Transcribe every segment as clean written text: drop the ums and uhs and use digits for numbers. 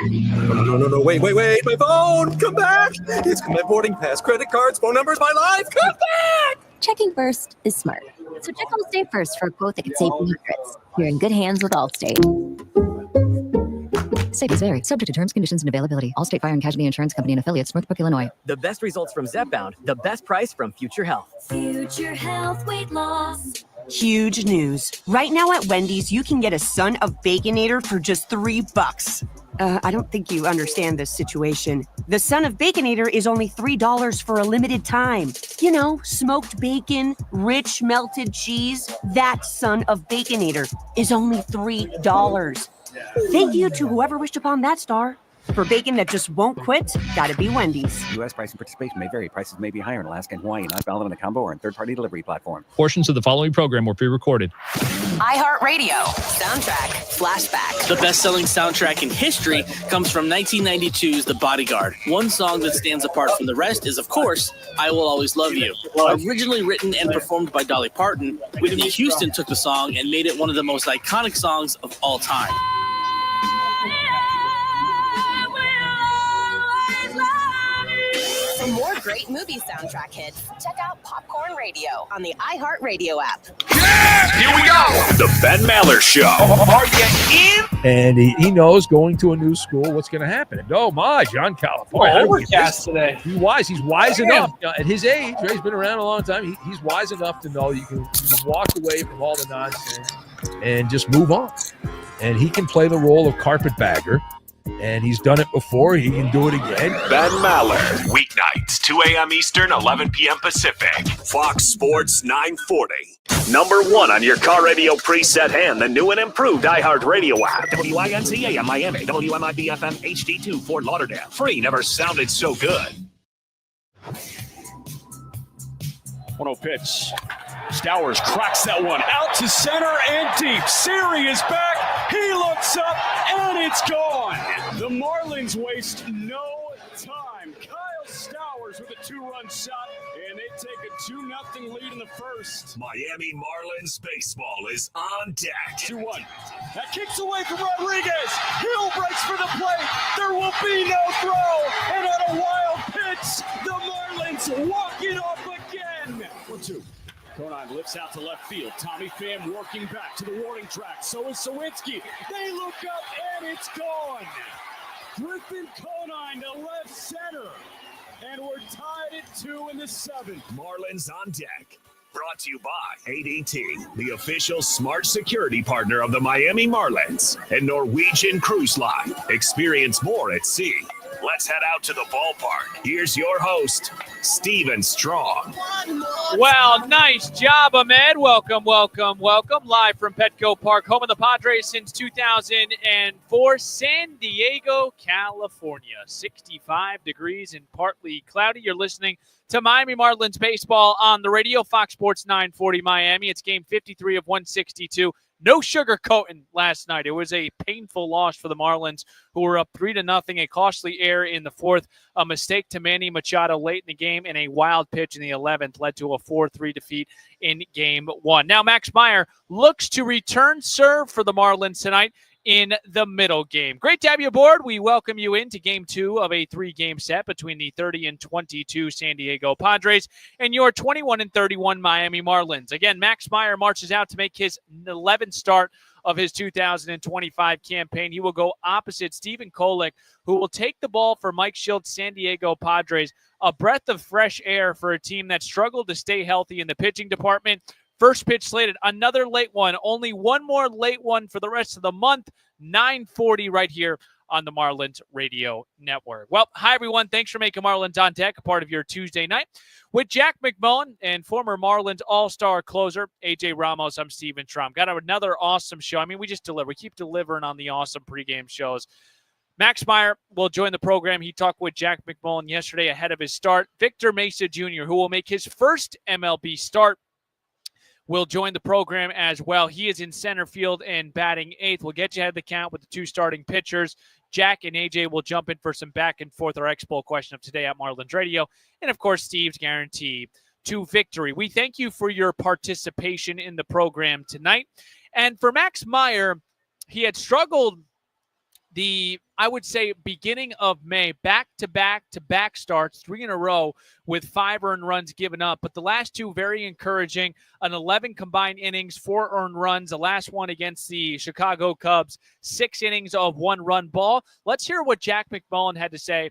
No, wait, my phone, come back. It's my boarding pass, credit cards, phone numbers, my life, come back. Checking first is smart. So check Allstate first for a quote that could save you hundreds. You're in good hands with Allstate. Savings vary. Subject to terms, conditions, and availability. Allstate Fire and Casualty Insurance Company and Affiliates, Northbrook, Illinois. The best results from Zepbound. The best price from Future Health. Future Health weight loss. Huge news. Right now at Wendy's, you can get a Son of Baconator for just $3. I don't think you understand this situation. The Son of Baconator is only $3 for a limited time. You know, smoked bacon, rich melted cheese. That Son of Baconator is only $3. Thank you to whoever wished upon that star. For bacon that just won't quit, gotta be Wendy's. U.S. price and participation may vary. Prices may be higher in Alaska and Hawaii, not valid on a combo or in third-party delivery platform. Portions of the following program were pre-recorded. iHeartRadio Soundtrack Flashback. The best-selling soundtrack in history comes from 1992's The Bodyguard. One song that stands apart from the rest is, of course, I Will Always Love You. Originally written and performed by Dolly Parton, Whitney Houston took the song and made it one of the most iconic songs of all time. For more great movie soundtrack hits, check out Popcorn Radio on the iHeartRadio app. Yeah! Here we go! The Ben Maller Show. Are you in? And he knows going to a new school, what's going to happen. Oh, my, John California. Overcast today. He's wise. He's wise enough. At his age, right, he's been around a long time. He's wise enough to know you can walk away from all the nonsense and just move on. And he can play the role of carpetbagger. And he's done it before. He can do it again. Ben Maller. Weeknights, 2 a.m. Eastern, 11 p.m. Pacific. Fox Sports 940. Number one on your car radio preset and the new and improved iHeartRadio app. WINCA Miami. WMIB FM HD2 Fort Lauderdale. Free never sounded so good. 1-0 pitch. Stowers cracks that one out to center and deep. Siri is back. He looks up and it's gone. The Marlins waste no time. Kyle Stowers with a 2-run shot, and they take a 2-0 lead in the first. Miami Marlins baseball is on deck. 2-1. That kicks away from Rodriguez. Hill breaks for the plate. There will be no throw. And on a wild pitch, the Marlins walk it off again. 1-2. Conine lifts out to left field. Tommy Pham working back to the warning track. So is Sawinski. They look up and it's gone. Griffin Conine to left center. And we're tied at 2 in the 7th. Marlins on deck. Brought to you by ADT, the official smart security partner of the Miami Marlins and Norwegian Cruise Line. Experience more at sea. Let's head out to the ballpark. Here's your host, Steven Strong. Well, nice job, Ahmed. Welcome. Live from Petco Park, home of the Padres since 2004, San Diego, California. 65 degrees and partly cloudy. You're listening to Miami Marlins baseball on the radio, Fox Sports 940 Miami. It's game 53 of 162. No sugarcoating last night. It was a painful loss for the Marlins, who were up 3-0, a costly error in the 4th, a mistake to Manny Machado late in the game, and a wild pitch in the 11th led to a 4-3 defeat in Game 1. Now Max Meyer looks to return serve for the Marlins tonight in the middle game. Great to have you aboard. We welcome you into Game 2 of a 3-game set between the 30-22 San Diego Padres and your 21-31 Miami Marlins. Again, Max Meyer marches out to make his 11th start of his 2025 campaign. He will go opposite Stephen Kolek, who will take the ball for Mike Schildt's San Diego Padres. A breath of fresh air for a team that struggled to stay healthy in the pitching department. First pitch slated, another late one. Only one more late one for the rest of the month. 9:40 right here on the Marlins Radio Network. Well, hi, everyone. Thanks for making Marlins on Deck a part of your Tuesday night. With Jack McMullen and former Marlins all-star closer, A.J. Ramos, I'm Steven Strom. Got another awesome show. I mean, we just deliver. We keep delivering on the awesome pregame shows. Max Meyer will join the program. He talked with Jack McMullen yesterday ahead of his start. Victor Mesa Jr., who will make his first MLB start, will join the program as well. He is in center field and batting 8th. We'll get you ahead of the count with the 2 starting pitchers. Jack and AJ will jump in for some back and forth, our Expo question of today at Marlins Radio. And, of course, Steve's guarantee to victory. We thank you for your participation in the program tonight. And for Max Meyer, he had struggled I would say, beginning of May, back-to-back starts, 3 in a row with 5 earned runs given up. But the last 2 very encouraging, an 11 combined innings, 4 earned runs. The last one against the Chicago Cubs, 6 innings of 1-run ball. Let's hear what Jack McMullen had to say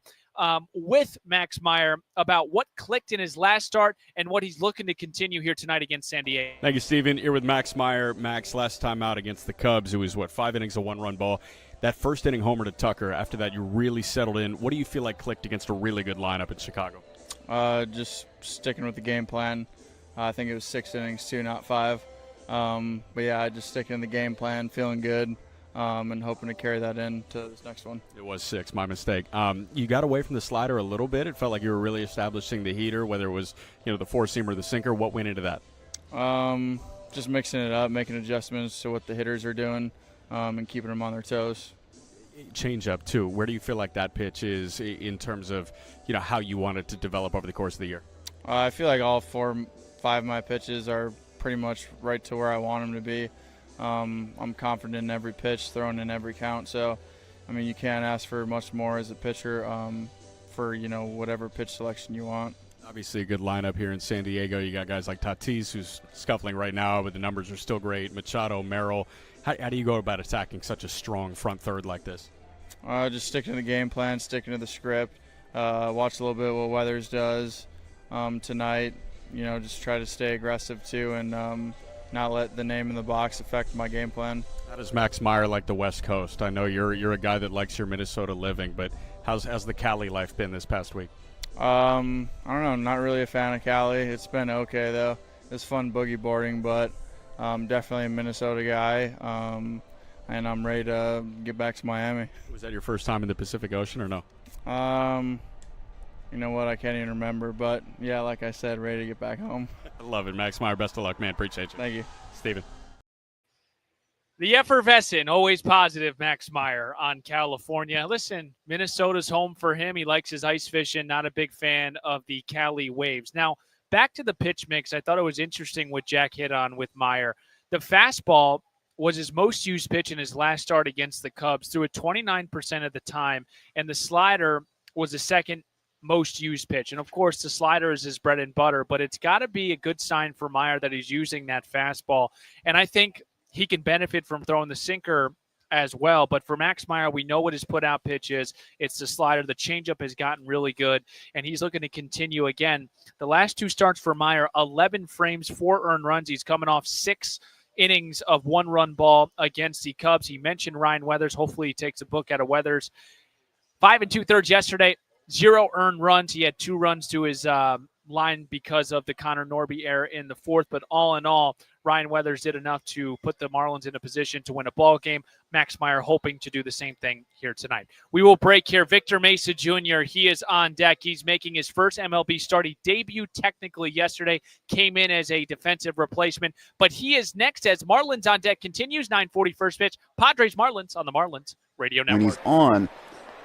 with Max Meyer about what clicked in his last start and what he's looking to continue here tonight against San Diego. Thank you, Steven. Here with Max Meyer. Max, last time out against the Cubs, it was, 5 innings of 1-run ball. That first inning homer to Tucker, after that you really settled in. What do you feel like clicked against a really good lineup in Chicago? Just sticking with the game plan. I think it was 6 innings too, not 5. But yeah, just sticking to the game plan, feeling good, and hoping to carry that into this next one. It was 6, my mistake. You got away from the slider a little bit. It felt like you were really establishing the heater, whether it was the four-seamer or the sinker. What went into that? Just mixing it up, making adjustments to what the hitters are doing. And keeping them on their toes. Change up too. Where do you feel like that pitch is in terms of how you want it to develop over the course of the year? I feel like all 4, 5 of my pitches are pretty much right to where I want them to be. I'm confident in every pitch, throwing in every count. So, I mean, you can't ask for much more as a pitcher for whatever pitch selection you want. Obviously a good lineup here in San Diego. You got guys like Tatis, who's scuffling right now, but the numbers are still great. Machado, Merrill. How do you go about attacking such a strong front third like this? Just sticking to the game plan, sticking to the script. Watch a little bit what Weathers does tonight. Just try to stay aggressive too and not let the name in the box affect my game plan. How does Max Meyer like the West Coast? I know you're a guy that likes your Minnesota living, but how's the Cali life been this past week? I don't know. I'm not really a fan of Cali. It's been okay though. It's fun boogie boarding, but definitely a Minnesota guy, and I'm ready to get back to Miami. Was that your first time in the Pacific Ocean or no? You know what? I can't even remember, but yeah, like I said, ready to get back home. I love it. Max Meyer, best of luck, man. Appreciate you. Thank you. Steven. The effervescent, always positive Max Meyer on California. Listen, Minnesota's home for him. He likes his ice fishing, not a big fan of the Cali waves. Now, back to the pitch mix, I thought it was interesting what Jack hit on with Meyer. The fastball was his most used pitch in his last start against the Cubs, threw it 29% of the time, and the slider was the second most used pitch. And, of course, the slider is his bread and butter, but it's got to be a good sign for Meyer that he's using that fastball. And I think he can benefit from throwing the sinker as well. But for Max Meyer, we know what his put-out pitch is. It's the slider. The changeup has gotten really good, and he's looking to continue again. The last 2 starts for Meyer, 11 frames, 4 earned runs. He's coming off 6 innings of 1-run ball against the Cubs. He mentioned Ryan Weathers. Hopefully he takes a book out of Weathers. 5 2/3 yesterday, 0 earned runs. He had 2 runs to his line because of the Connor Norby error in the 4th. But all in all, Ryan Weathers did enough to put the Marlins in a position to win a ball game. Max Meyer hoping to do the same thing here tonight. We will break here. Victor Mesa Jr., he is on deck. He's making his first MLB start. He debuted technically yesterday, came in as a defensive replacement, but he is next as Marlins on deck continues. 9:40 first pitch. Padres Marlins on the Marlins Radio Network. When he's on,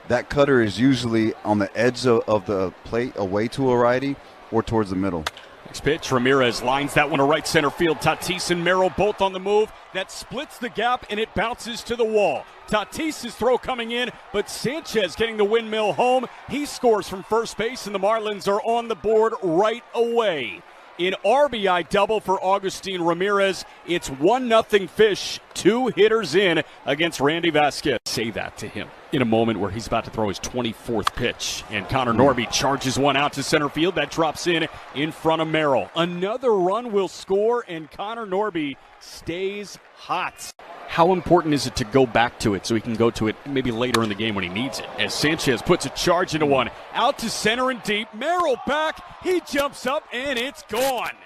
that cutter is usually on the edge of the plate away to a righty or towards the middle. Next pitch, Ramirez lines that one to right center field. Tatis and Merrill both on the move. That splits the gap, and it bounces to the wall. Tatis' throw coming in, but Sanchez getting the windmill home. He scores from first base, and the Marlins are on the board right away. An RBI double for Agustin Ramirez. It's 1-0 Fish, 2 hitters in against Randy Vasquez. Say that to him in a moment where he's about to throw his 24th pitch. And Connor Norby charges one out to center field. That drops in front of Merrill. Another run will score, and Connor Norby stays hot. How important is it to go back to it so he can go to it maybe later in the game when he needs it? As Sanchez puts a charge into one. Out to center and deep. Merrill back. He jumps up, and it's gone.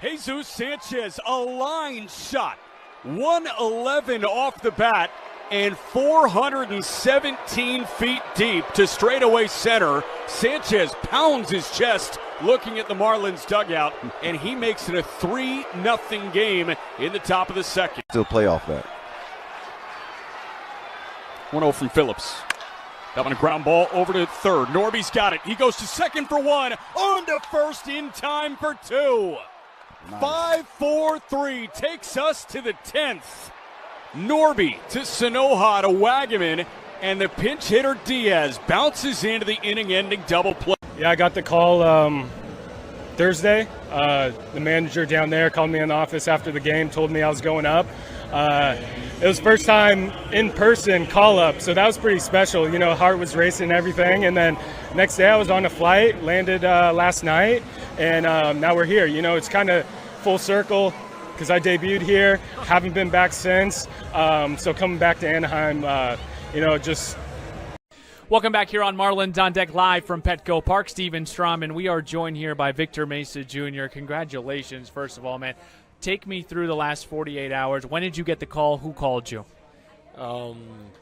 Jesus Sanchez, a line shot. 111 off the bat and 417 feet deep to straightaway center. Sanchez pounds his chest looking at the Marlins dugout, and he makes it a 3-0 game in the top of the second. Still play off that. 1-0 from Phillips. That one a ground ball over to third. Norby's got it. He goes to second for 1. On to first in time for 2. Nice. 5-4-3 takes us to the 10th. Norby to Sanoja to Wagaman, and the pinch hitter Diaz bounces into the inning-ending double play. Yeah, I got the call Thursday. The manager down there called me in the office after the game, told me I was going up. It was first time in-person call-up, so that was pretty special. You know, heart was racing and everything. And then next day I was on a flight, landed last night, and now we're here. You know, it's kind of full circle because I debuted here, haven't been back since. So coming back to Anaheim, you know, just... Welcome back here on Marlins on Deck live from Petco Park. Steven Strom, and we are joined here by Victor Mesa Jr. Congratulations, first of all, man. Take me through the last 48 hours. When did you get the call? Who called you?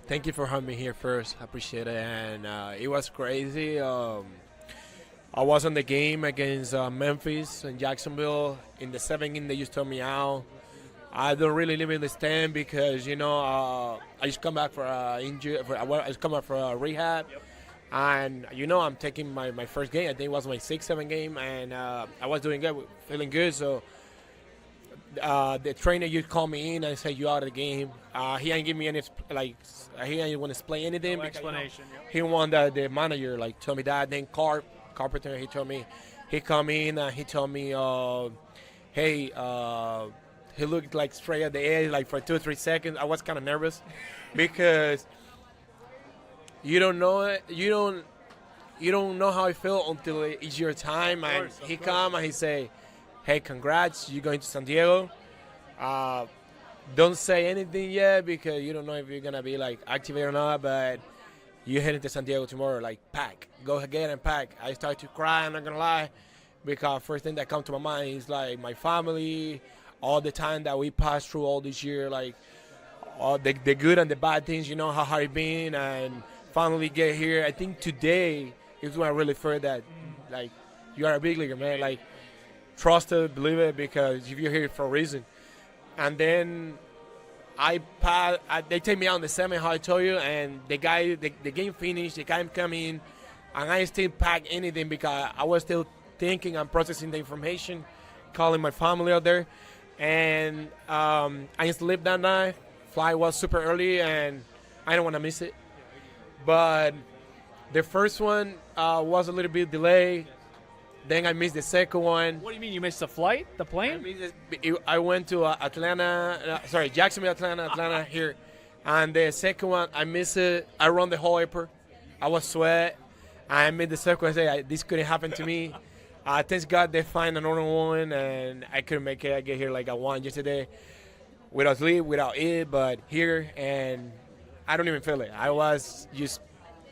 Thank you for having me here first. I appreciate it. And it was crazy. I was on the game against Memphis and Jacksonville. In the 7th inning, they just took me out. I don't really live in the stand because, you know, I just come back for injury. I just come back for rehab. Yep. And, you know, I'm taking my first game. I think it was my 6th, 7th game. And I was doing good, feeling good. So the trainer you call me in and say you out of the game. He ain't give me any, like, he ain't want to explain anything. No because, explanation. You know, he wanted the manager, like, told me that. Then Carpenter, he told me, he come in and he told me, hey, he looked like straight at the edge, like for 2 or 3 seconds. I was kind of nervous because you don't know it. You don't know how I feel until it's your time. And he come and he say, "Hey, congrats! You're going to San Diego. Don't say anything yet because you don't know if you're gonna be like activated or not. But you're heading to San Diego tomorrow. Like pack, go ahead and pack." I started to cry. I'm not gonna lie, because first thing that comes to my mind is like my family. All the time that we passed through all this year, like all the good and the bad things, you know, how hard it's been, and finally get here. I think today is when I really feel that, like, you are a big leaguer, man. Like, trust it, believe it, because if you're here for a reason. And then they take me out in the 7th, how I told you, and the game finished, the guy come in, and I still pack anything because I was still thinking and processing the information, calling my family out there. And I slept that night. Flight was super early, and I don't want to miss it. But the first one was a little bit delayed. Then I missed the second one. What do you mean? You missed the flight? The plane? I went to Jacksonville, Atlanta here. And the second one, I missed it. I run the whole airport. I was sweat. I made the second one. I said, this couldn't happen to me. Thank God they find another one, and I couldn't make it. I get here like at 1 yesterday, without sleep, without eat, but here, and I don't even feel it. I was just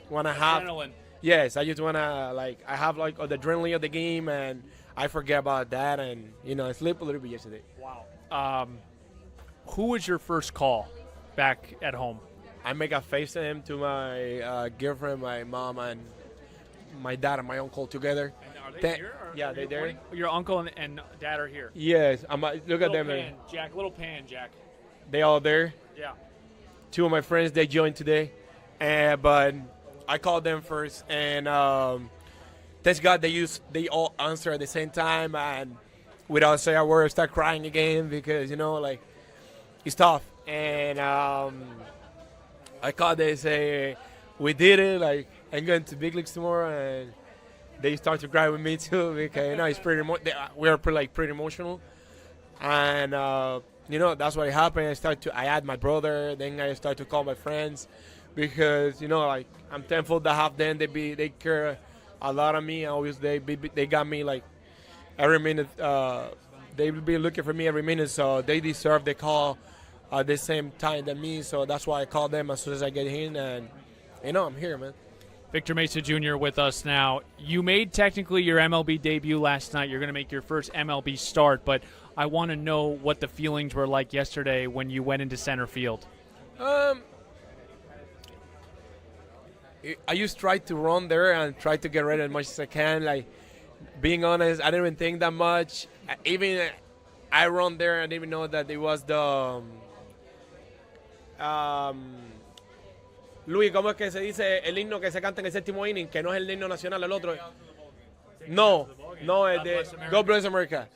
want to have adrenaline. Yes, I just want to, like, I have like the adrenaline of the game, and I forget about that, and, you know, I sleep a little bit yesterday. Wow. Who was your first call back at home? I make a FaceTime to my girlfriend, my mom, and my dad and my uncle together. Are they here? Yeah, they're there. Your uncle and dad are here. Yes, look at them. Little pan, Jack. They all there. Yeah. 2 of my friends, they joined today, but I called them first, and thank God they all answer at the same time, and without saying a word, start crying again because, you know, like, it's tough. And I called, they say, we did it, like, I'm going to big leagues tomorrow, and they start to cry with me too because, you know, it's we're pretty emotional, and you know, that's what happened. I had my brother, then I started to call my friends because, you know, like, I'm thankful to have them. They care a lot of me. Always they got me like every minute. They will be looking for me every minute, so they deserve the call at the same time than me. So that's why I call them as soon as I get in, and, you know, I'm here, man. Victor Mesa Jr. with us now. You made technically your MLB debut last night. You're going to make your first MLB start, but I want to know what the feelings were like yesterday when you went into center field. I just tried to run there and try to get ready as much as I can. Like, being honest, I didn't even think that much. I run there and didn't even know that it was the Luis, ¿cómo es que se dice el himno que se canta en el 7º inning? Que no es el himno nacional, el otro. No, es de God Bless America.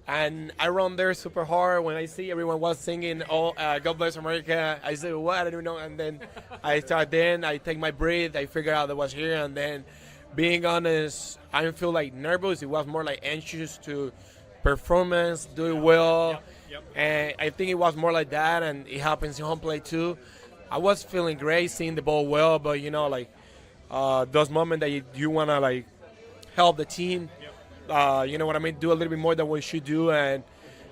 And I run there super hard. When I see everyone was singing, God Bless America, I said, what? I don't know. And then I take my breath. I figure out that was here. And then, being honest, I don't feel like nervous. It was more like anxious to performance, do it well. And I think it was more like that. And it happens in home plate too. I was feeling great, seeing the ball well. But, those moments that you want to, help the team. You know what I mean? Do a little bit more than we should do, and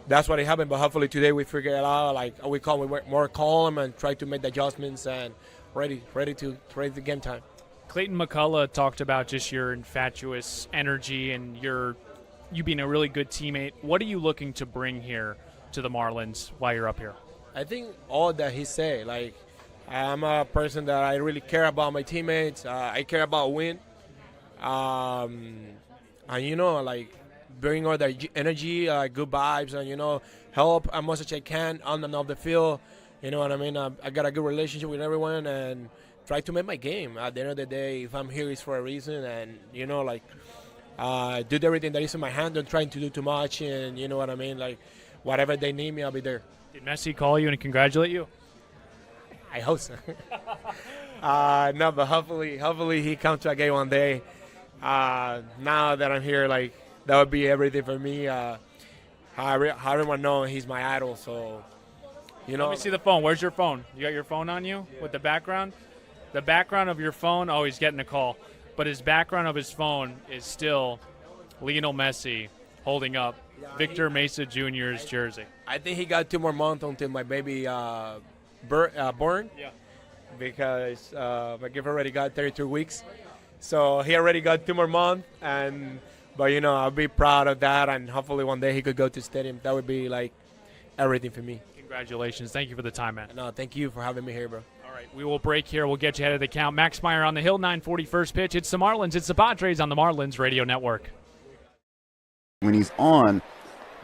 that's what happened. But hopefully today we figure it out. We more calm and try to make the adjustments and ready to game time. Clayton McCullough talked about just your infatuous energy and you being a really good teammate. What are you looking to bring here to the Marlins while you're up here? I think all that he said. I'm a person that I really care about my teammates. I care about win. And, bring all the energy, good vibes, and, help as much as I can on and off the field. You know what I mean? I got a good relationship with everyone and try to make my game. At the end of the day, if I'm here, it's for a reason. And, do everything that is in my hand. Don't trying to do too much. And, you know what I mean? Whatever they need me, I'll be there. Did Messi call you and congratulate you? I hope so. No, but hopefully he comes to a game one day. Now that I'm here, that would be everything for me. Everyone knows he's my idol, so, Let me see the phone. Where's your phone? You got your phone on you with the background? The background of your phone, he's getting a call. But his background of his phone is still Lionel Messi holding up Victor Mesa Jr.'s jersey. I think he got 2 more months until my baby born. Yeah. Because my gift already got 32 weeks. So he already got 2 more months, but I'll be proud of that, and hopefully one day he could go to stadium. That would be everything for me. Congratulations! Thank you for the time, man. No, thank you for having me here, bro. All right, we will break here. We'll get you ahead of the count. Max Meyer on the hill, 9:40 first pitch. It's the Marlins. It's the Padres on the Marlins Radio Network. When he's on,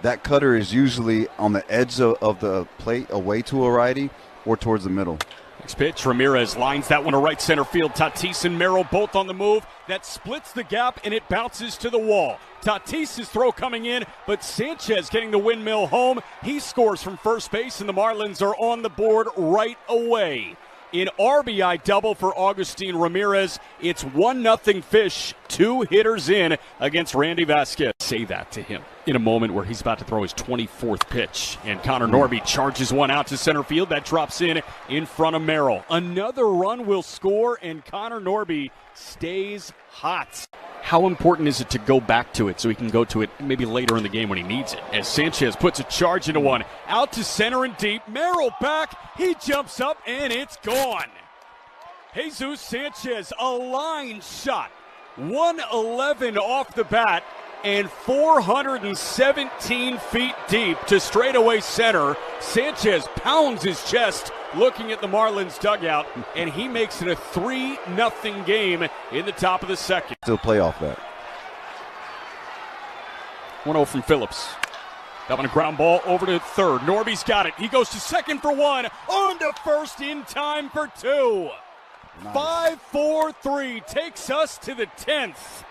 that cutter is usually on the edge of the plate, away to a righty or towards the middle. Next pitch, Ramirez lines that one to right center field. Tatis and Merrill both on the move. That splits the gap, and it bounces to the wall. Tatis' throw coming in, but Sanchez getting the windmill home. He scores from first base, and the Marlins are on the board right away. In RBI double for Agustin Ramirez, it's 1-0 Fish, 2 hitters in against Randy Vasquez. Say that to him in a moment where he's about to throw his 24th pitch. And Connor Norby charges one out to center field. That drops in front of Merrill. Another run will score, and Connor Norby stays hot. How important is it to go back to it so he can go to it maybe later in the game when he needs it? As Sanchez puts a charge into one. Out to center and deep. Merrill back. He jumps up, and it's gone. Jesus Sanchez, a line shot. 111 off the bat and 417 feet deep to straightaway center. Sanchez pounds his chest looking at the Marlins dugout, and he makes it a 3-0 game in the top of the second. Still play off that. 1-0 from Phillips. That one a ground ball over to third. Norby's got it. He goes to second for 1. On to first in time for 2. Nice. 5-4-3 takes us to the 10th.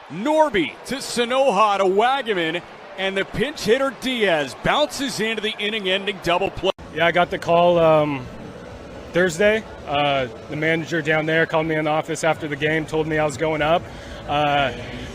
Norby to Sanoja to Wagaman, and the pinch hitter Diaz bounces into the inning-ending double play. Yeah, I got the call Thursday. The manager down there called me in the office after the game, told me I was going up.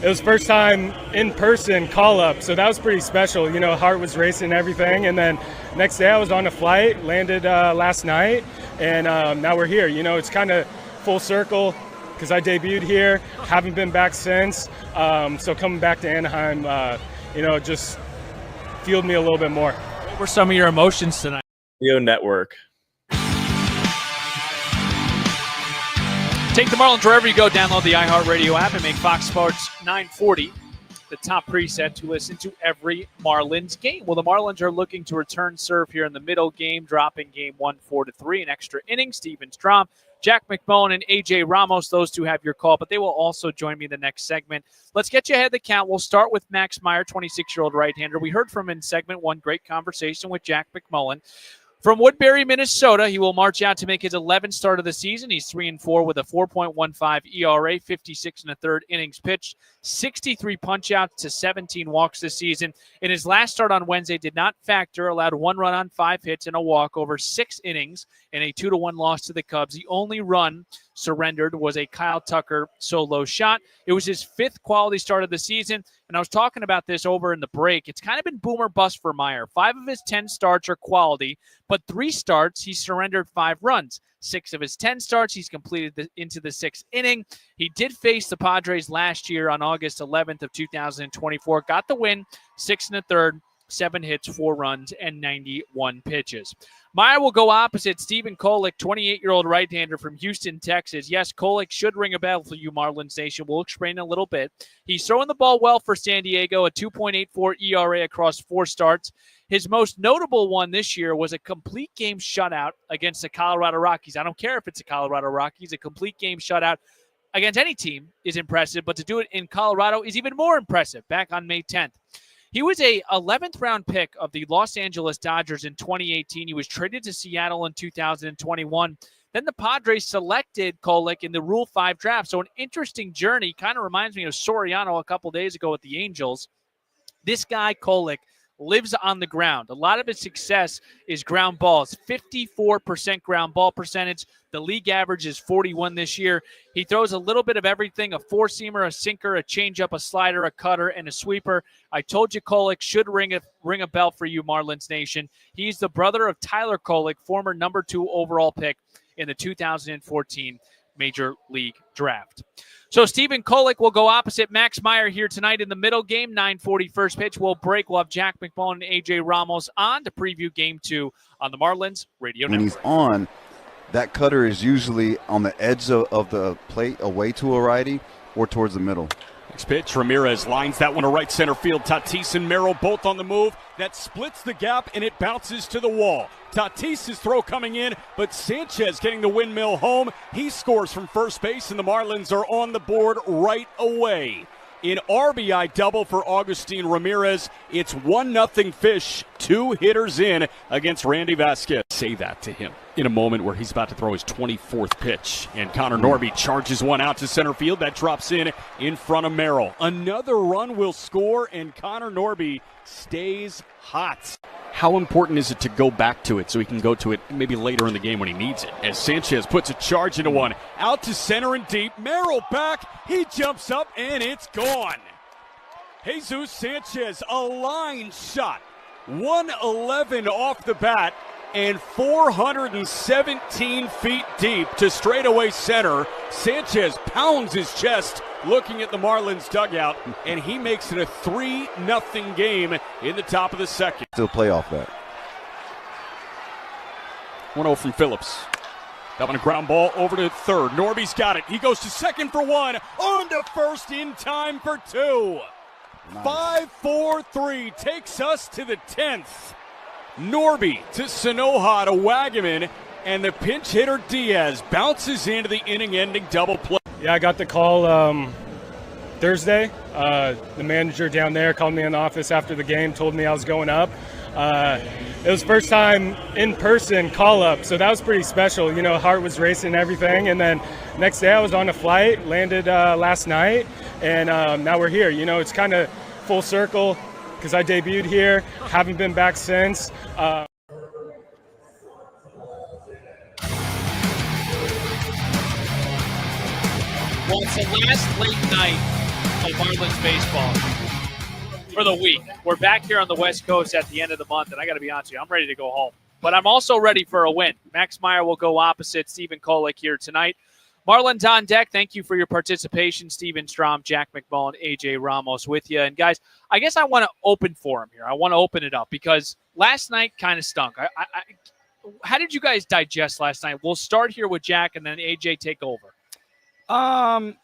It was first time in-person call-up, so that was pretty special. Heart was racing and everything. And then next day I was on a flight, landed last night, and now we're here. It's kind of full circle because I debuted here, haven't been back since. So coming back to Anaheim, just fueled me a little bit more. What were some of your emotions tonight? Radio Network. Take the Marlins wherever you go. Download the iHeartRadio app and make Fox Sports 940 the top preset to listen to every Marlins game. Well, the Marlins are looking to return serve here in the middle game, dropping game 1 4-3 in extra innings. Steven Strom, Jack McMullen, and A.J. Ramos, those two have your call, but they will also join me in the next segment. Let's get you ahead of the count. We'll start with Max Meyer, 26-year-old right-hander. We heard from him in segment 1, great conversation with Jack McMullen. From Woodbury, Minnesota, he will march out to make his 11th start of the season. He's 3-4 with a 4.15 ERA, 56 and a third innings pitched, 63 punch-outs to 17 walks this season. In his last start on Wednesday, did not factor, allowed 1 run on 5 hits and a walk over 6 innings in a 2-1 loss to the Cubs. The only run surrendered was a Kyle Tucker solo shot. It was his 5th quality start of the season, and I was talking about this over in the break. It's kind of been boom or bust for Meyer. 5 of his 10 starts are quality, but 3 starts, he surrendered 5 runs. 6 of his 10 starts, he's completed into the 6th inning. He did face the Padres last year on August 11th of 2024. Got the win, 6 1/3, 7 hits, 4 runs, and 91 pitches. Meyer will go opposite Stephen Kolek, 28-year-old right-hander from Houston, Texas. Yes, Kolek should ring a bell for you, Marlins Nation. We'll explain in a little bit. He's throwing the ball well for San Diego, a 2.84 ERA across 4 starts. His most notable one this year was a complete game shutout against the Colorado Rockies. I don't care if it's the Colorado Rockies. A complete game shutout against any team is impressive, but to do it in Colorado is even more impressive back on May 10th. He was a 11th round pick of the Los Angeles Dodgers in 2018. He was traded to Seattle in 2021. Then the Padres selected Kolek in the Rule 5 draft. So an interesting journey. Kind of reminds me of Soriano a couple days ago with the Angels. This guy, Kolek, lives on the ground. A lot of his success is ground balls, 54% ground ball percentage. The league average is 41 this year. He throws a little bit of everything, a four-seamer, a sinker, a changeup, a slider, a cutter, and a sweeper. I told you Kolek should ring a bell for you, Marlins Nation. He's the brother of Tyler Kolek, former number 2 overall pick in the 2014 Major League Draft. So Stephen Kolek will go opposite Max Meyer here tonight in the middle game. 9:40 first pitch. We'll break. We'll have Jack McMullen and A.J. Ramos on to preview Game 2 on the Marlins Radio When Network. he's on, that cutter is usually on the edge of the plate away to a righty or towards the middle. Next pitch, Ramirez lines that one to right center field. Tatis and Merrill both on the move. That splits the gap, and it bounces to the wall. Tatis's throw coming in, but Sanchez getting the windmill home. He scores from first base, and the Marlins are on the board right away. In RBI double for Agustin Ramirez, it's 1-0 Fish, 2 hitters in against Randy Vasquez. Say that to him in a moment where he's about to throw his 24th pitch. And Connor Norby charges one out to center field. That drops in front of Merrill. Another run will score, and Connor Norby stays hot. How important is it to go back to it so he can go to it maybe later in the game when he needs it? As Sanchez puts a charge into one. Out to center and deep. Merrill back. He jumps up, and it's gone. Jesus Sanchez, a line shot. 111 off the bat and 417 feet deep to straightaway center. Sanchez pounds his chest looking at the Marlins dugout, and he makes it a 3-0 game in the top of the second. Still play off that. 1-0 from Phillips. That one a ground ball over to third. Norby's got it. He goes to second for 1. On to first in time for 2. Nice. 5-4-3 takes us to the 10th. Norby to Sanoja to Wagaman, and the pinch hitter Diaz bounces into the inning-ending double play. Yeah, I got the call Thursday. The manager down there called me in the office after the game, told me I was going up. It was first time in-person call-up, so that was pretty special. You know, heart was racing and everything. And then next day I was on a flight, landed last night, and now we're here. You know, it's kind of full circle because I debuted here, haven't been back since. Well, it's the last late night of Marlins baseball for the week. We're back here on the West Coast at the end of the month, and I got to be honest with you, I'm ready to go home. But I'm also ready for a win. Max Meyer will go opposite Stephen Kolek here tonight. Marlins on deck, thank you for your participation. Steven Strom, Jack McMullen, A.J. Ramos with you. And, guys, I guess I want to open for him here. I want to open it up because last night kind of stunk. How did you guys digest last night? We'll start here with Jack, and then A.J. take over. I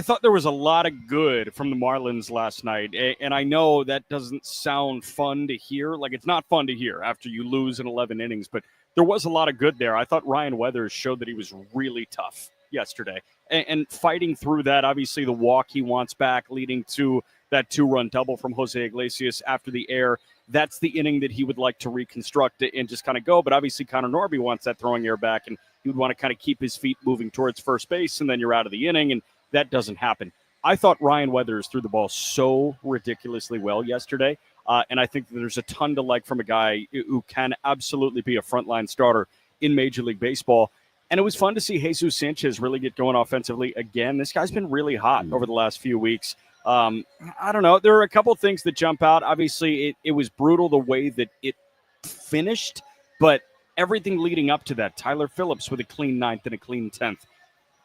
thought there was a lot of good from the Marlins last night, and I know that doesn't sound fun to hear. Like, it's not fun to hear after you lose in 11 innings, but there was a lot of good there. I thought Ryan Weathers showed that he was really tough yesterday, and fighting through that. Obviously, the walk he wants back leading to that 2-run double from Jose Iglesias after the error. that's the inning that he would like to reconstruct and just kind of go. But obviously Connor Norby wants that throwing air back, and he would want to kind of keep his feet moving towards first base, and then you're out of the inning, and that doesn't happen. I thought Ryan Weathers threw the ball so ridiculously well yesterday, and I think that there's a ton to like from a guy who can absolutely be a frontline starter in Major League Baseball. And it was fun to see Jesus Sanchez really get going offensively again. This guy's been really hot over the last few weeks. I don't know. There are a couple of things that jump out. Obviously, it was brutal the way that it finished, but everything leading up to that, Tyler Phillips with a clean 9th and a clean 10th.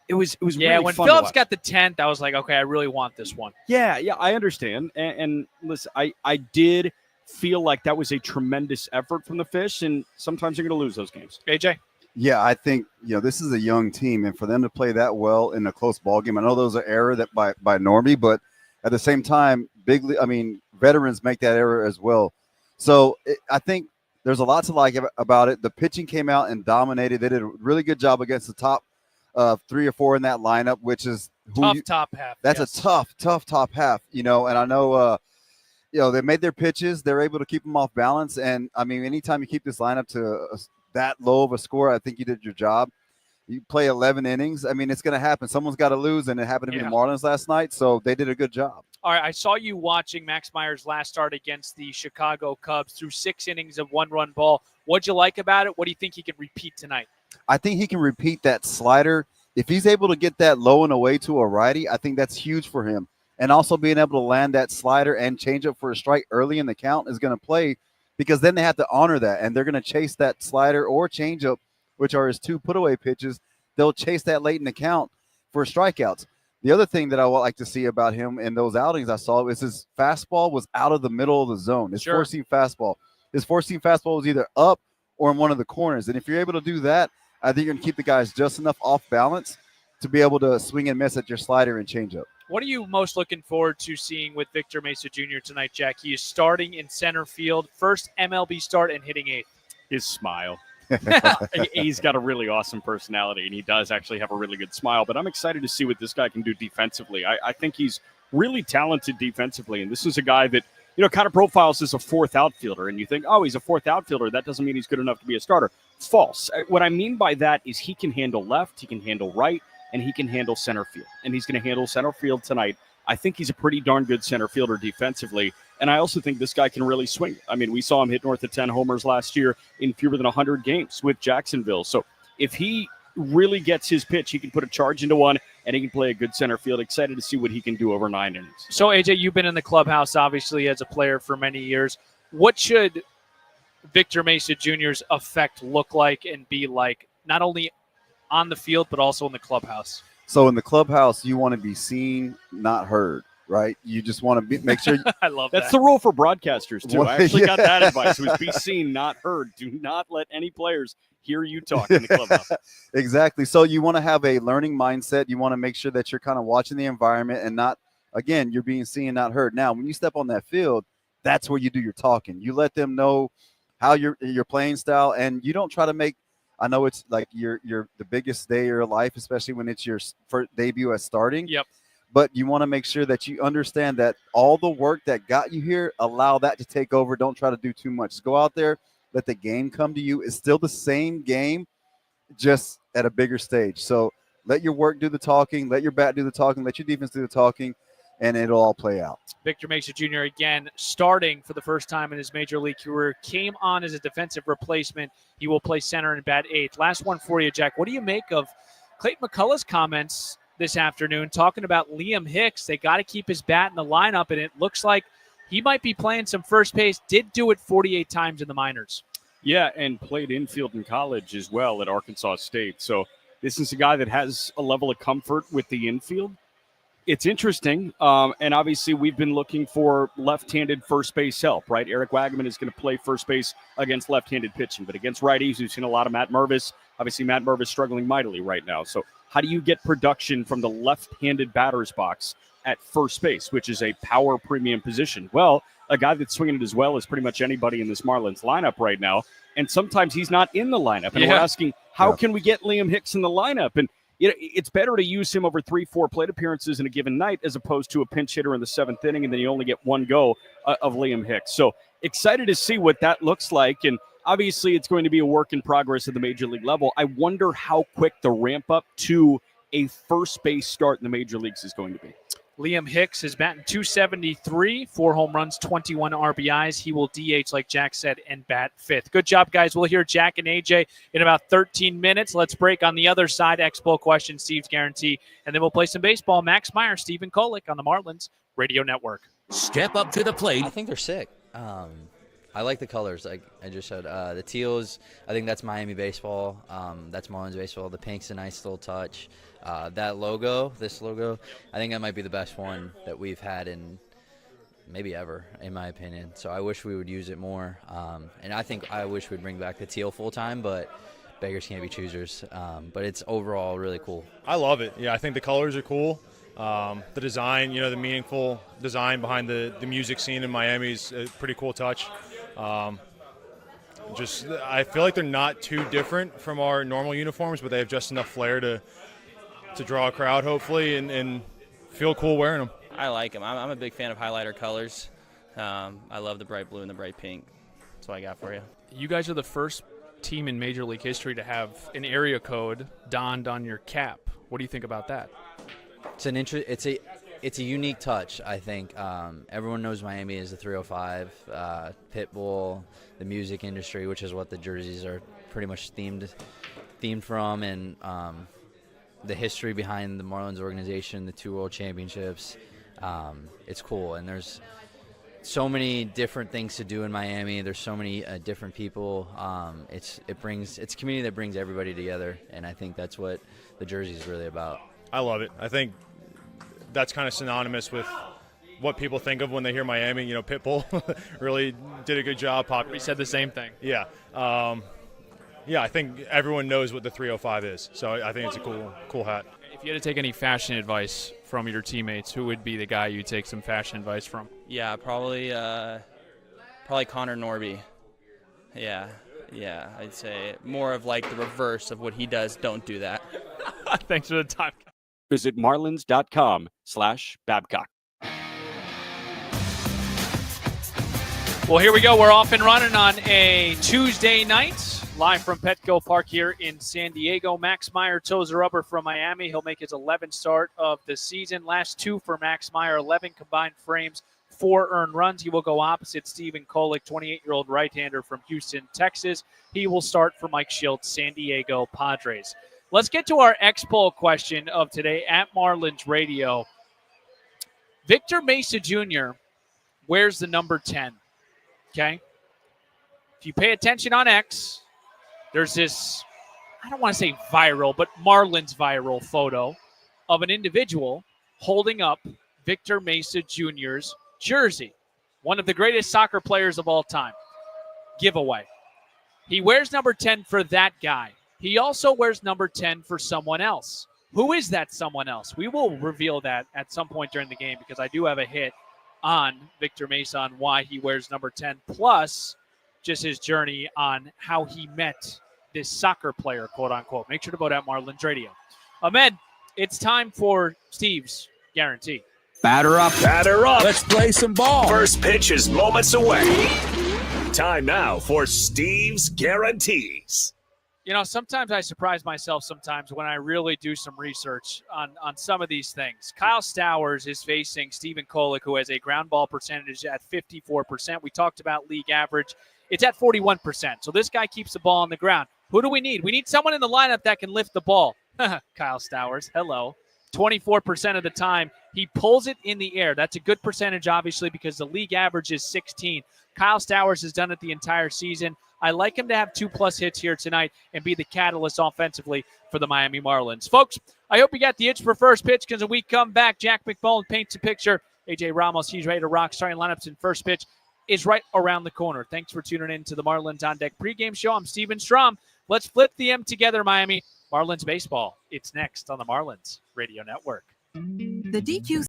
It was really when fun Phillips got the 10th, I was like, okay, I really want this one. Yeah, I understand. And listen, I did feel like that was a tremendous effort from the Fish, and sometimes you're going to lose those games. AJ? Yeah, I think, this is a young team, and for them to play that well in a close ball game, I know those are error that by Norby, but at the same time, veterans make that error as well. So I think there's a lot to like about it. The pitching came out and dominated. They did a really good job against the top 3 or 4 in that lineup, which is top half. That's a tough top half, and I know, they made their pitches. They're able to keep them off balance. And, anytime you keep this lineup to that low of a score, I think you did your job. You play 11 innings. It's going to happen. Someone's got to lose, and it happened to be the Marlins last night, so they did a good job. All right, I saw you watching Max Meyer's last start against the Chicago Cubs through 6 innings of 1-run ball. What'd you like about it? What do you think he can repeat tonight? I think he can repeat that slider. If he's able to get that low and away to a righty, I think that's huge for him. And also being able to land that slider and change up for a strike early in the count is going to play, because then they have to honor that, and they're going to chase that slider or changeup, which are his 2 put-away pitches. They'll chase that late in the count for strikeouts. The other thing that I would like to see about him in those outings I saw is his fastball was out of the middle of the zone. His four-seam fastball. His four-seam fastball was either up or in one of the corners. And if you're able to do that, I think you're going to keep the guys just enough off balance to be able to swing and miss at your slider and changeup. What are you most looking forward to seeing with Victor Mesa Jr. tonight, Jack? He is starting in center field, first MLB start and hitting 8th. His smile. He's got a really awesome personality, and he does actually have a really good smile. But I'm excited to see what this guy can do defensively. I think he's really talented defensively, and this is a guy that, kind of profiles as a 4th outfielder. And you think, oh, he's a 4th outfielder. That doesn't mean he's good enough to be a starter. False. What I mean by that is he can handle left, he can handle right, and he can handle center field. And he's going to handle center field tonight. I think he's a pretty darn good center fielder defensively. And I also think this guy can really swing. We saw him hit north of 10 homers last year in fewer than 100 games with Jacksonville. So if he really gets his pitch, he can put a charge into one, and he can play a good center field. Excited to see what he can do over 9 innings. So, AJ, you've been in the clubhouse, obviously, as a player for many years. What should Victor Mesa Jr.'s effect look like and be like, not only on the field, but also in the clubhouse? So in the clubhouse, you want to be seen, not heard, right? You just want to make sure. I love That's the rule for broadcasters, too. I actually got that advice. It was be seen, not heard. Do not let any players hear you talk in the clubhouse. Exactly. So you want to have a learning mindset. You want to make sure that you're kind of watching the environment and not, again, you're being seen, not heard. Now, when you step on that field, that's where you do your talking. You let them know how your playing style, and you don't try to make, I know it's like you're the biggest day of your life, especially when it's your first debut at starting. Yep. But you want to make sure that you understand that all the work that got you here, allow that to take over. Don't try to do too much. Just go out there, let the game come to you. It's still the same game, just at a bigger stage. So let your work do the talking, let your bat do the talking, let your defense do the talking, and it'll all play out. Victor Mesa Jr. again starting for the first time in his major league career, came on as a defensive replacement. He will play center and bat 8th. Last one for you, Jack. What do you make of Clayton McCullough's comments this afternoon talking about Liam Hicks? They got to keep his bat in the lineup, and it looks like he might be playing some first base. Did do it 48 times in the minors. Yeah, and played infield in college as well at Arkansas State. So this is a guy that has a level of comfort with the infield. It's interesting, and obviously we've been looking for left-handed first base help, right? Eric Wagman is going to play first base against left-handed pitching, but against righties, we've seen a lot of Matt Mervis. Obviously, Matt Mervis struggling mightily right now. So how do you get production from the left-handed batter's box at first base, which is a power premium position? Well, a guy that's swinging it as well as pretty much anybody in this Marlins lineup right now, and sometimes he's not in the lineup. And we're asking, how can we get Liam Hicks in the lineup? And it's better to use him over 3-4 plate appearances in a given night as opposed to a pinch hitter in the 7th inning, and then you only get one go of Liam Hicks. So excited to see what that looks like. And obviously, it's going to be a work in progress at the major league level. I wonder how quick the ramp up to a first base start in the major leagues is going to be. Liam Hicks is batting .273, 4 home runs, 21 RBIs. He will DH, like Jack said, and bat 5th. Good job, guys. We'll hear Jack and AJ in about 13 minutes. Let's break on the other side. Expo question, Steve's guarantee. And then we'll play some baseball. Max Meyer, Stephen Kolek on the Marlins Radio Network. Step up to the plate. I think they're sick. I like the colors. Like I just said, the teals, I think that's Miami baseball. That's Marlins baseball. The pink's a nice little touch. That logo, this logo, I think that might be the best one that we've had in maybe ever, in my opinion. So I wish we would use it more. And I wish we'd bring back the teal full time, but beggars can't be choosers. But it's overall really cool. I love it. Yeah, I think the colors are cool. The design, the meaningful design behind the music scene in Miami is a pretty cool touch. I feel like they're not too different from our normal uniforms, but they have just enough flair to draw a crowd, hopefully, and feel cool wearing them. I like them. I'm a big fan of highlighter colors. I love the bright blue and the bright pink. That's what I got for you. You guys are the first team in Major League history to have an area code donned on your cap. What do you think about that? It's a unique touch, I think. Everyone knows Miami is the 305, Pitbull, the music industry, which is what the jerseys are pretty much themed from, and the history behind the Marlins organization, the 2 World Championships. It's cool, and there's so many different things to do in Miami. There's so many different people. It's a community that brings everybody together, and I think that's what the jersey is really about. I love it. I think that's kind of synonymous with what people think of when they hear Miami. Pitbull really did a good job. We said the same thing. Yeah. I think everyone knows what the 305 is. So I think it's a cool hat. If you had to take any fashion advice from your teammates, who would be the guy you take some fashion advice from? Yeah, probably Connor Norby. Yeah, I'd say more of like the reverse of what he does. Don't do that. Thanks for the time. Visit marlins.com/Babcock. Well, here we go. We're off and running on a Tuesday night, live from Petco Park here in San Diego. Max Meyer toes the rubber from Miami. He'll make his 11th start of the season. Last 2 for Max Meyer, 11 combined frames, 4 earned runs. He will go opposite Stephen Kolek, 28-year-old right-hander from Houston, Texas. He will start for Mike Schiltz, San Diego Padres. Let's get to our X-Poll question of today at Marlins Radio. Victor Mesa Jr. wears the number 10, okay? If you pay attention on X, there's this, I don't want to say viral, but Marlins viral photo of an individual holding up Victor Mesa Jr.'s jersey, one of the greatest soccer players of all time. Giveaway. He wears number 10 for that guy. He also wears number 10 for someone else. Who is that someone else? We will reveal that at some point during the game because I do have a hit on Victor Mesa on why he wears number 10, plus just his journey on how he met this soccer player, quote unquote. Make sure to vote at Marlins Radio. Ahmed, it's time for Steve's guarantee. Batter up. Batter up. Let's play some ball. First pitch is moments away. Time now for Steve's guarantees. Sometimes I surprise myself sometimes when I really do some research on some of these things. Kyle Stowers is facing Stephen Kolek, who has a ground ball percentage at 54%. We talked about league average. It's at 41%. So this guy keeps the ball on the ground. Who do we need? We need someone in the lineup that can lift the ball. Kyle Stowers, hello. 24% of the time, he pulls it in the air. That's a good percentage, obviously, because the league average is 16. Kyle Stowers has done it the entire season. I like him to have 2+ hits here tonight and be the catalyst offensively for the Miami Marlins. Folks, I hope you got the itch for first pitch because when we come back, Jack McMullen paints a picture. AJ Ramos, he's ready to rock. Starting lineups in first pitch is right around the corner. Thanks for tuning in to the Marlins On Deck pregame show. I'm Steven Strom. Let's flip the M together, Miami. Marlins baseball. It's next on the Marlins Radio Network. The DQ